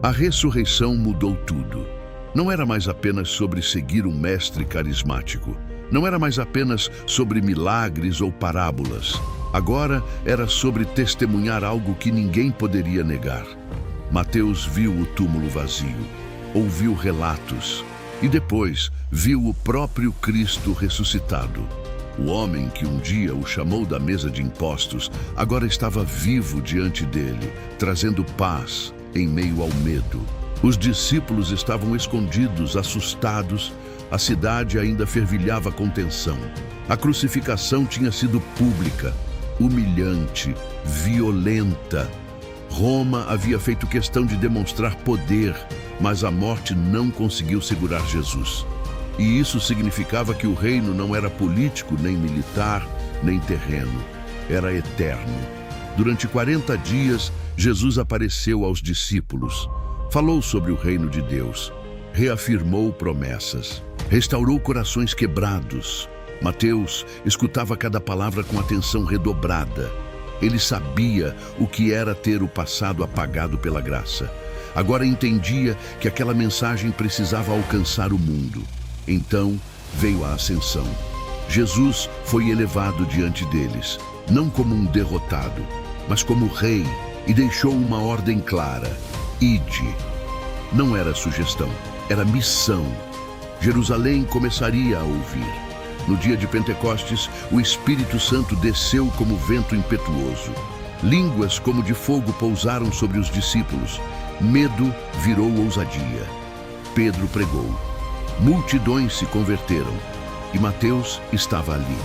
A ressurreição mudou tudo. Não era mais apenas sobre seguir um mestre carismático. Não era mais apenas sobre milagres ou parábolas. Agora era sobre testemunhar algo que ninguém poderia negar. Mateus viu o túmulo vazio, ouviu relatos e depois viu o próprio Cristo ressuscitado. O homem que um dia o chamou da mesa de impostos agora estava vivo diante dele, trazendo paz em meio ao medo. Os discípulos estavam escondidos, assustados. A cidade ainda fervilhava com tensão. A crucificação tinha sido pública, humilhante, violenta. Roma havia feito questão de demonstrar poder, mas a morte não conseguiu segurar Jesus. E isso significava que o reino não era político, nem militar, nem terreno. Era eterno. Durante 40 dias, Jesus apareceu aos discípulos. Falou sobre o reino de Deus. Reafirmou promessas. Restaurou corações quebrados. Mateus escutava cada palavra com atenção redobrada. Ele sabia o que era ter o passado apagado pela graça. Agora entendia que aquela mensagem precisava alcançar o mundo. Então veio a ascensão. Jesus foi elevado diante deles, não como um derrotado, mas como rei, e deixou uma ordem clara: ide. Não era sugestão, era missão. Jerusalém começaria a ouvir. No dia de Pentecostes, o Espírito Santo desceu como vento impetuoso. Línguas como de fogo pousaram sobre os discípulos. Medo virou ousadia. Pedro pregou. Multidões se converteram. E Mateus estava ali.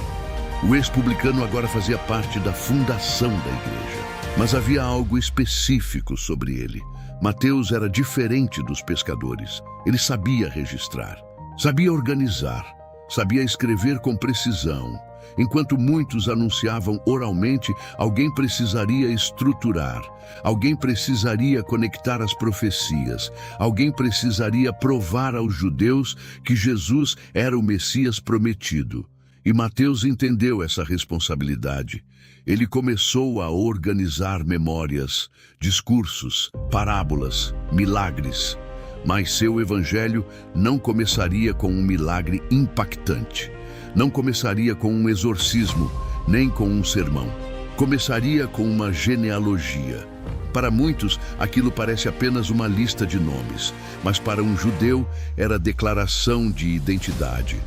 O ex-publicano agora fazia parte da fundação da igreja. Mas havia algo específico sobre ele. Mateus era diferente dos pescadores. Ele sabia registrar, sabia organizar, sabia escrever com precisão. Enquanto muitos anunciavam oralmente, alguém precisaria estruturar, alguém precisaria conectar as profecias, alguém precisaria provar aos judeus que Jesus era o Messias prometido. E Mateus entendeu essa responsabilidade. Ele começou a organizar memórias, discursos, parábolas, milagres. Mas seu evangelho não começaria com um milagre impactante. Não começaria com um exorcismo, nem com um sermão. Começaria com uma genealogia. Para muitos, aquilo parece apenas uma lista de nomes, mas para um judeu era declaração de identidade.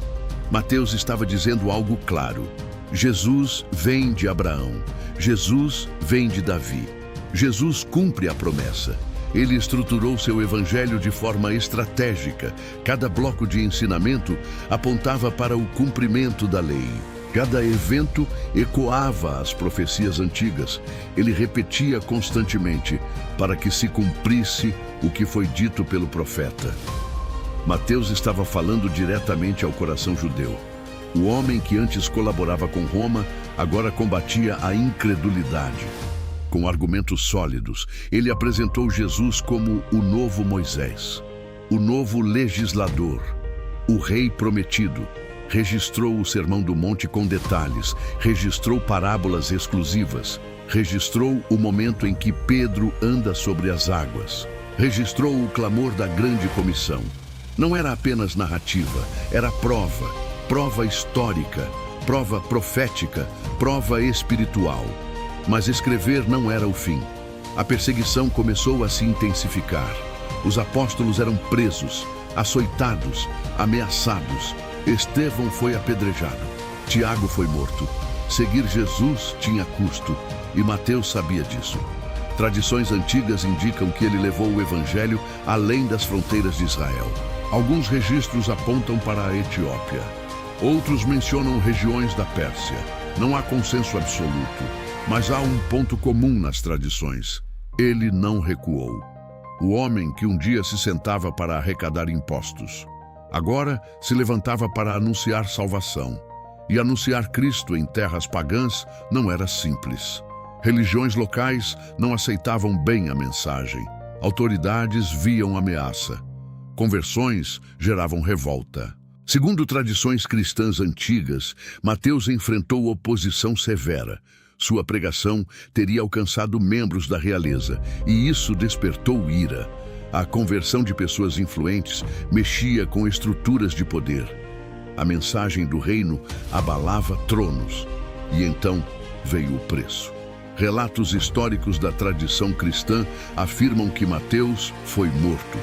Mateus estava dizendo algo claro. Jesus vem de Abraão. Jesus vem de Davi. Jesus cumpre a promessa. Ele estruturou seu evangelho de forma estratégica. Cada bloco de ensinamento apontava para o cumprimento da lei. Cada evento ecoava as profecias antigas. Ele repetia constantemente para que se cumprisse o que foi dito pelo profeta. Mateus estava falando diretamente ao coração judeu. O homem que antes colaborava com Roma, agora combatia a incredulidade. Com argumentos sólidos, ele apresentou Jesus como o novo Moisés, o novo legislador, o rei prometido. Registrou o Sermão do Monte com detalhes, registrou parábolas exclusivas, registrou o momento em que Pedro anda sobre as águas, registrou o clamor da grande comissão. Não era apenas narrativa, era prova histórica, prova profética, prova espiritual. Mas escrever não era o fim. A perseguição começou a se intensificar. Os apóstolos eram presos, açoitados, ameaçados. Estevão foi apedrejado. Tiago foi morto. Seguir Jesus tinha custo, e Mateus sabia disso. Tradições antigas indicam que ele levou o evangelho além das fronteiras de Israel. Alguns registros apontam para a Etiópia. Outros mencionam regiões da Pérsia. Não há consenso absoluto, mas há um ponto comum nas tradições. Ele não recuou. O homem que um dia se sentava para arrecadar impostos, agora se levantava para anunciar salvação. E anunciar Cristo em terras pagãs não era simples. Religiões locais não aceitavam bem a mensagem. Autoridades viam ameaça. Conversões geravam revolta. Segundo tradições cristãs antigas, Mateus enfrentou oposição severa. Sua pregação teria alcançado membros da realeza, e isso despertou ira. A conversão de pessoas influentes mexia com estruturas de poder. A mensagem do reino abalava tronos. E então veio o preço. Relatos históricos da tradição cristã afirmam que Mateus foi morto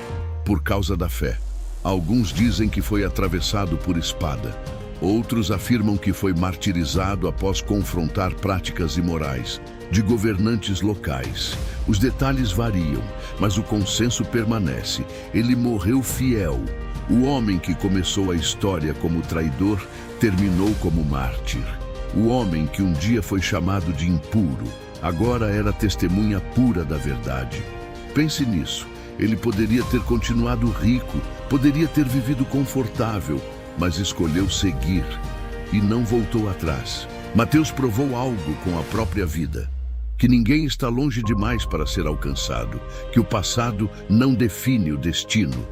por causa da fé. Alguns dizem que foi atravessado por espada. Outros afirmam que foi martirizado após confrontar práticas imorais de governantes locais. Os detalhes variam, mas o consenso permanece. Ele morreu fiel. O homem que começou a história como traidor terminou como mártir. O homem que um dia foi chamado de impuro, agora era testemunha pura da verdade. Pense nisso. Ele poderia ter continuado rico, poderia ter vivido confortável, mas escolheu seguir e não voltou atrás. Mateus provou algo com a própria vida: que ninguém está longe demais para ser alcançado, que o passado não define o destino,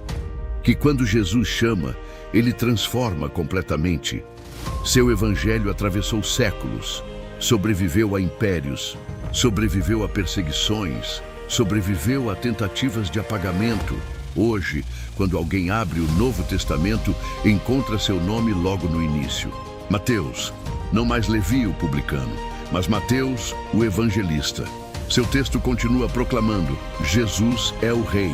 que quando Jesus chama, ele transforma completamente. Seu evangelho atravessou séculos, sobreviveu a impérios, sobreviveu a perseguições, sobreviveu a tentativas de apagamento. Hoje, quando alguém abre o Novo Testamento, encontra seu nome logo no início. Mateus, não mais Levi, o publicano, mas Mateus, o evangelista. Seu texto continua proclamando: Jesus é o Rei,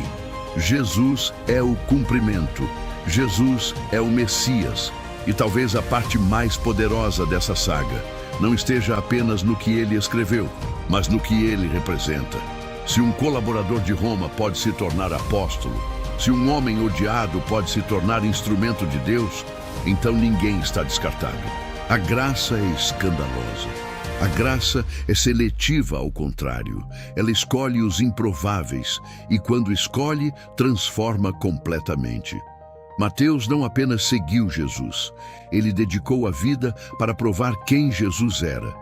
Jesus é o cumprimento, Jesus é o Messias. E talvez a parte mais poderosa dessa saga não esteja apenas no que ele escreveu, mas no que ele representa. Se um colaborador de Roma pode se tornar apóstolo, se um homem odiado pode se tornar instrumento de Deus, então ninguém está descartado. A graça é escandalosa. A graça é seletiva, ao contrário. Ela escolhe os improváveis e, quando escolhe, transforma completamente. Mateus não apenas seguiu Jesus, ele dedicou a vida para provar quem Jesus era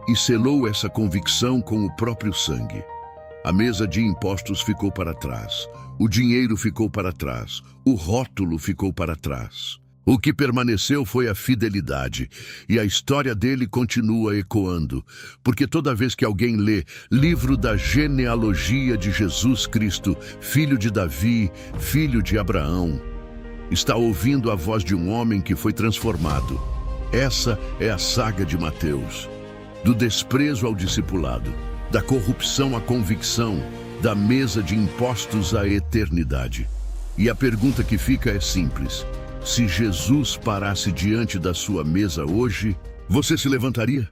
e selou essa convicção com o próprio sangue. A mesa de impostos ficou para trás, o dinheiro ficou para trás, o rótulo ficou para trás. O que permaneceu foi a fidelidade, e a história dele continua ecoando, porque toda vez que alguém lê livro da genealogia de Jesus Cristo, filho de Davi, filho de Abraão, está ouvindo a voz de um homem que foi transformado. Essa é a saga de Mateus, do desprezo ao discipulado, da corrupção à convicção, da mesa de impostos à eternidade. E a pergunta que fica é simples: se Jesus parasse diante da sua mesa hoje, você se levantaria?